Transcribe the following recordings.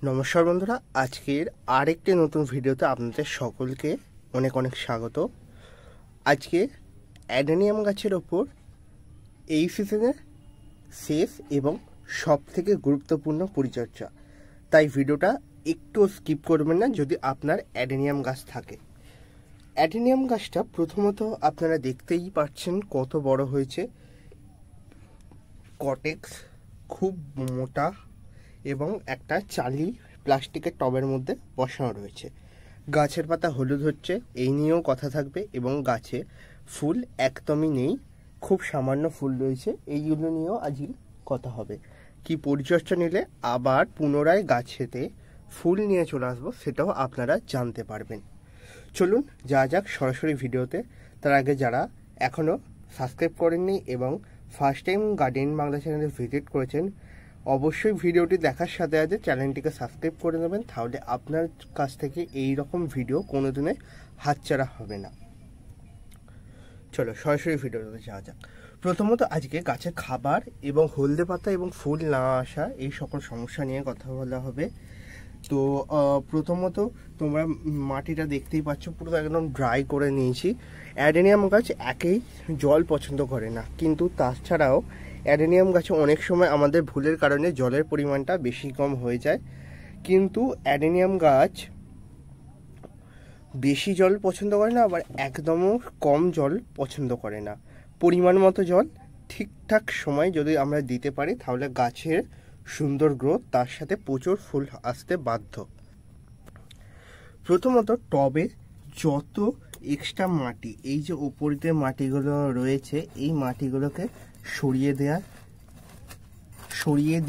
নমস্কার বন্ধুরা, আজকের আরেকটি নতুন ভিডিওতে আপনাদের সকলকে অনেক অনেক স্বাগত। আজকে অ্যাডেনিয়াম গাছের ওপর এই সিজনের শেষ এবং সব থেকে গুরুত্বপূর্ণ পরিচর্যা, তাই ভিডিওটা একটু স্কিপ করবেন না যদি আপনার অ্যাডেনিয়াম গাছ থাকে। অ্যাডেনিয়াম গাছটা প্রথমত আপনারা দেখতেই পাচ্ছেন কত বড় হয়েছে। কটেক্স খুব মোটা এবং একটা চালি প্লাস্টিকের টবের মধ্যে বসানো রয়েছে। গাছের পাতা হলুদ হচ্ছে, এই নিয়েও কথা থাকবে, এবং গাছে ফুল একদমই নেই, খুব সামান্য ফুল রয়েছে, এইগুলো নিয়েও আজকে কথা হবে। কি পরিচর্যা নিলে আবার পুনরায় গাছেতে ফুল নিয়ে চলে আসবো সেটাও আপনারা জানতে পারবেন। চলুন যা যাক সরাসরি ভিডিওতে। তার আগে যারা এখনও সাবস্ক্রাইব করেননি এবং ফার্স্ট টাইম গার্ডেন বাংলা চ্যানেলে ভিজিট করেছেন, অবশ্যই ভিডিওটি দেখার সাথে সাথে চ্যানেলটিকে সাবস্ক্রাইব করে নেবেন, তাহলে আপনার কাছ থেকে এই রকম ভিডিও কোনোদিনে হাতছাড়া হবে না। চলো সরাসরি ভিডিওতে যাওয়া যাক। প্রথমত আজকে গাছের খাবার এবং হলদে পাতা এবং ফুল না আসা এই সকল সমস্যা নিয়ে কথা বলা হবে। তো প্রথমত তোমরা মাটিটা দেখতেই পাচ্ছ, পুরো একদম ড্রাই করে নিয়েছি। অ্যাডেনিয়াম গাছ একেই জল পছন্দ করে না, কিন্তু তাছাড়াও অ্যাডেনিয়াম গাছে অনেক সময় আমাদের ভুলের কারণে জলের পরিমাণটা বেশি কম হয়ে যায়। কিন্তু অ্যাডেনিয়াম গাছ বেশি জল পছন্দ করে না, আবার একদমও কম জল পছন্দ করে না। পরিমাণ মতো জল ঠিকঠাক সময় যদি আমরা দিতে পারি তাহলে গাছের সুন্দর গ্রোথ, তার সাথে প্রচুর ফুল আসতে বাধ্য। প্রথমত টবে যত এক্সট্রা মাটি, এই যে উপর দিয়ে মাটিগুলো রয়েছে, এই মাটিগুলোকে সরিয়ে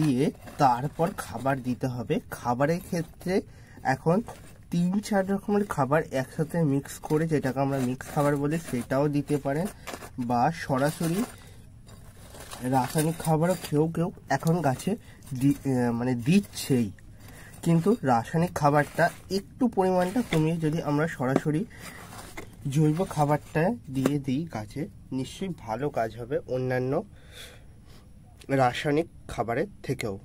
দিয়ে তারপর খাবার দিতে হবে। খাবারের ক্ষেত্রে এখন 3-4 রকমের খাবার একসাথে মিক্স করে, যেটাকে আমরা মিক্স খাবার বলি, সেটাও দিতে পারেন, বা সরাসরি রাসায়নিক খাবারও কেউ এখন গাছে দিচ্ছেই। কিন্তু রাসায়নিক খাবারটা একটু পরিমাণটা কমিয়ে যদি আমরা সরাসরি জৈব খাবারটা দিয়ে দিই গাছে, নিশ্চয়ই ভালো কাজ হবে অন্যান্য রাসায়নিক খাবারের থেকেও।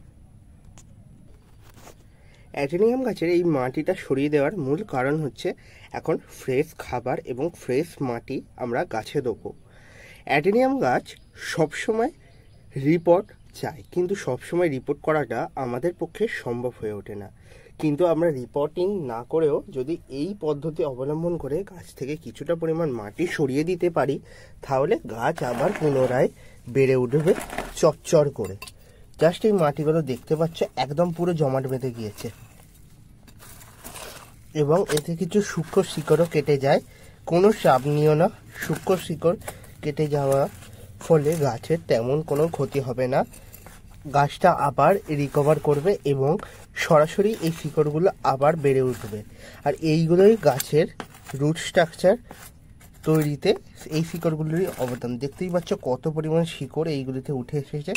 অ্যাডেনিয়াম গাছের এই মাটিটা সরিয়ে দেওয়ার মূল কারণ হচ্ছে এখন ফ্রেশ খাবার এবং ফ্রেশ মাটি আমরা গাছে দেবো। অ্যাডেনিয়াম গাছ সবসময় রিপোর্ট চায়, কিন্তু সবসময় রিপোর্ট করাটা আমাদের পক্ষে সম্ভব হয়ে ওঠে না। কিন্তু আমরা রিপোর্টিং না করেও যদি এই পদ্ধতি অবলম্বন করে গাছ থেকে কিছুটা পরিমাণ মাটি সরিয়ে দিতে পারি, তাহলে গাছ আবার পুনরায় বেড়ে উঠবে চচ্চর করে। জাস্ট এই মাটিগুলো দেখতে পাচ্ছ একদম পুরো জমাট বেঁধে গিয়েছে, এবং এতে কিছু সূক্ষ্ম শিকড়ও কেটে যায়। কোনো চাপ নিও না, সূক্ষ্ম শিকড় কেটে যাওয়া ফলে গাছের তেমন কোনো ক্ষতি হবে না। গাছটা আবার রিকভার করবে এবং সরাসরি এই শিকড়গুলো আবার বেড়ে উঠবে। আর এইগুলোই গাছের রুট স্ট্রাকচার তৈরিতে এই শিকড়গুলোরই অবদান। দেখতেই পাচ্ছ কত পরিমাণ শিকড় এইগুলিতে উঠে এসেছে।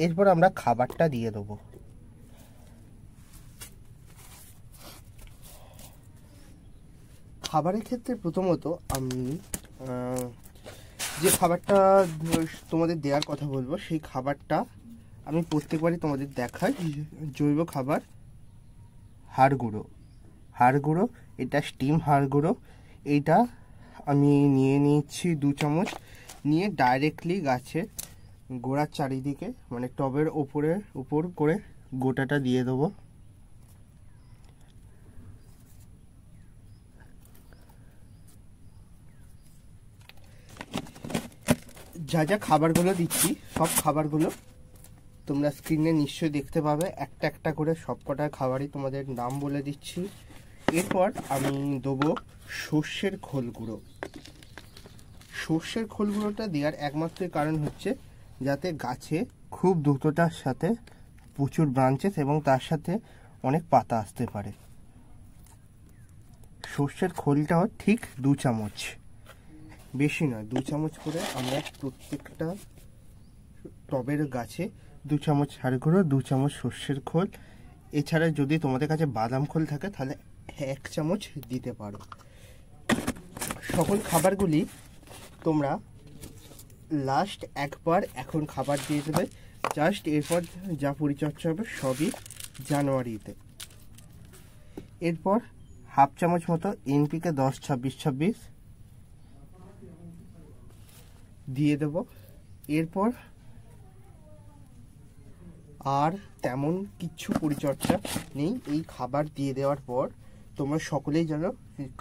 এরপর আমরা খাবারটা দিয়ে দেবো। খাবারের ক্ষেত্রে প্রথমত আমি যে খাবারটা তোমাদের দেওয়ার কথা বলবো, সেই খাবারটা আমি প্রত্যেকবারই তোমাদের দেখাই। জৈব খাবার হাড় গুঁড়ো, এটা স্টিম হাড় গুঁড়ো। এইটা আমি নিয়ে নিচ্ছি 2 চামচ, নিয়ে ডাইরেক্টলি গাছের গোড়ার চারিদিকে, মানে টবের উপর করে গোটাটা দিয়ে দেবো। যা যা খাবারগুলো দিচ্ছি সব খাবারগুলো তোমরা স্ক্রিনে নিশ্চয়ই দেখতে পাবে, একটা একটা করে সবকটা খাবারই তোমাদের নাম বলে দিচ্ছি। এরপর আমি দেবো সর্ষের খোল গুঁড়ো। সর্ষের খোল গুঁড়োটা দেওয়ার একমাত্র কারণ হচ্ছে যাতে গাছে খুব দ্রুততার সাথে প্রচুর ব্রাঞ্চেস এবং তার সাথে অনেক পাতা আসতে পারে। সর্ষের খোলটাও ঠিক 2 চামচ, বেশি নয়, 2 চামচ করে আমরা প্রত্যেকটা টবের গাছে 2 চামচ হাড় গুঁড়ো, 2 চামচ সর্ষের খোল। এছাড়া যদি তোমাদের কাছে বাদাম খোল থাকে তাহলে 1 চামচ দিতে পারো। সকল খাবারগুলি তোমরা লাস্ট একবার এখন খাবার দিয়ে দেবে। জাস্ট এরপর যা পরিচর্যা হবে সবই জানুয়ারিতে। এরপর হাফ চামচ মতো এনপিকে 10-26-26 দিয়ে দেব। এরপর আর তেমন কিছু পরিচর্যা নেই। এই খাবার দিয়ে দেওয়ার পর তোমরা সকলেই জানো,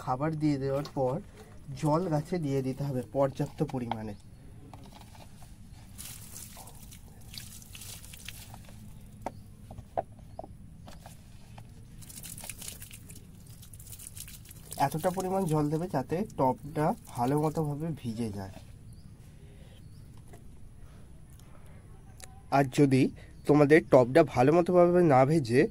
খাবার দিয়ে দেওয়ার পর জল গাছে দিয়ে দিতে হবে পর্যাপ্ত পরিমাণে। এতটা পরিমাণ জল দেবে যাতে টবটা ভালো মতোভাবে ভিজে যায়। আর যদি তোমাদের টবটা ভালো মতোভাবে না ভেজে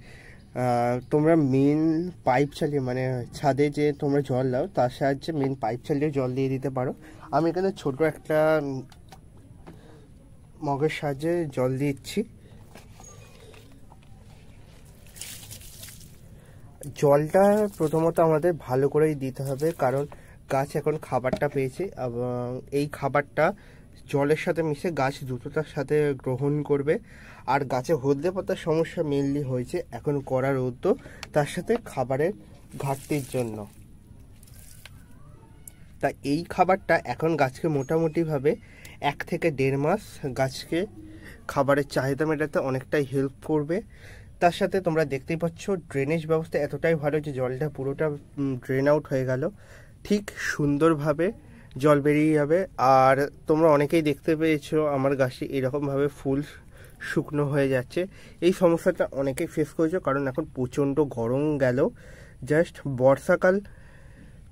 তোমরা মেন পাইপ চালিয়ে, মানে ছাদে যে তোমরা জল দাও তার সাহায্যে মেন পাইপ চালিয়ে জল দিয়ে দিতে পারো। আমি এখানে ছোট একটা মগের সাহায্যে জল দিচ্ছি। জলটা প্রথমত আমাদের ভালো করেই দিতে হবে, কারণ গাছ এখন খাবারটা পেয়েছে এবং এই খাবারটা জলের সাথে মিশে গাছ দ্রুততার সাথে গ্রহণ করবে। আর গাছে হলদে পাতার সমস্যা মেনলি হয়েছে এখন কড়া রৌদ্র, তার সাথে খাবারের ঘাটতির জন্য। তা এই খাবারটা এখন গাছকে মোটামুটিভাবে 1 থেকে 1.5 মাস গাছকে খাবারের চাহিদা মেটাতে অনেকটাই হেল্প করবে। তার সাথে তোমরা দেখতেই পাচ্ছ ড্রেনেজ ব্যবস্থা এতটাই ভালো যে জলটা পুরোটা ড্রেন আউট হয়ে গেল, ঠিক সুন্দরভাবে জল বেরিয়ে যাবে। আর তোমরা অনেকেই দেখতে পেয়েছো আমার গাছটি এরকমভাবে ফুল শুকনো হয়ে যাচ্ছে। এই সমস্যাটা অনেকেই ফেস করেছো, কারণ এখন প্রচণ্ড গরম গেল, জাস্ট বর্ষাকাল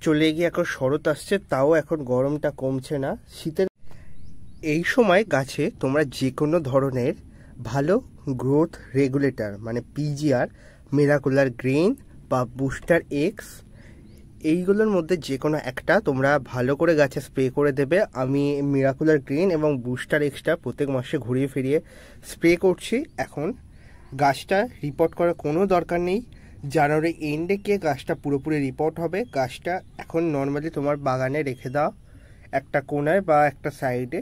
চলে গিয়ে এখন শরৎ আসছে, তাও এখন গরমটা কমছে না। শীতের এই সময় গাছে তোমরা যে কোনো ধরনের ভালো গ্রোথ রেগুলেটর মানে পিজিআর, মিরাকুলার গ্রিন বা বুস্টার এক্স, এইগুলোর মধ্যে যে কোনো একটা তোমরা ভালো করে গাছে স্প্রে করে দেবে। আমি মিরাকুলার গ্রিন এবং বুস্টার এক্সটা প্রত্যেক মাসে ঘুরিয়ে ফিরিয়ে স্প্রে করছি। এখন গাছটা রিপোর্ট করার কোনো দরকার নেই, জানুয়ারি এন্ডে গিয়ে গাছটা পুরোপুরি রিপোর্ট হবে। গাছটা এখন নর্মালি তোমার বাগানে রেখে দাও একটা কোনায় বা একটা সাইডে,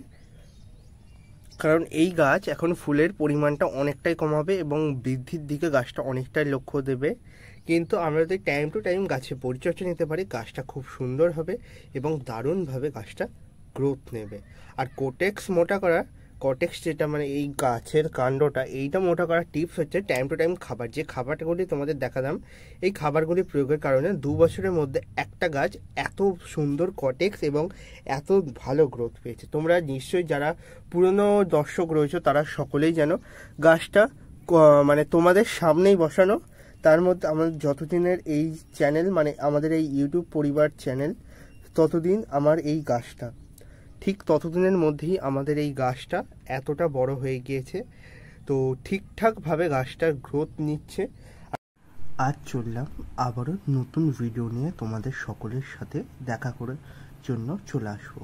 কারণ এই গাছ এখন ফুলের পরিমাণটা অনেকটাই কমাবে এবং বৃদ্ধির দিকে গাছটা অনেকটাই লক্ষ্য দেবে। কিন্তু আমরা যদি টাইম টু টাইম গাছে পরিচর্যা নিতে পারি, গাছটা খুব সুন্দর হবে এবং দারুণভাবে গাছটা গ্রোথ নেবে। আর কোটেক্স মোটা করার, কটেক্স যেটা মানে এই গাছের কাণ্ডটা, এইটা মোটা করার টিপস হচ্ছে টাইম টু টাইম খাবার। যে খাবারগুলি তোমাদের দেখালাম, এই খাবারগুলি প্রয়োগের কারণে 2 বছরের মধ্যে একটা গাছ এত সুন্দর কটেক্স এবং এত ভালো গ্রোথ পেয়েছে। তোমরা নিশ্চয়ই যারা পুরনো দর্শক রয়েছে তারা সকলেই জানো গাছটা মানে তোমাদের সামনেই বসানো। তার মধ্যে আমাদের যতদিনের এই চ্যানেল, মানে আমাদের এই ইউটিউব পরিবার চ্যানেল, ততদিন আমার এই গাছটা, ঠিক ততদিনের মধ্যেই আমাদের এই গাছটা এতটা বড় হয়ে গিয়েছে। তো ঠিকঠাকভাবে গাছটার গ্রোথ নিচ্ছে। আজ চললাম আবারও নতুন ভিডিও নিয়ে তোমাদের সকলের সাথে দেখা করার জন্য চলে আসবো।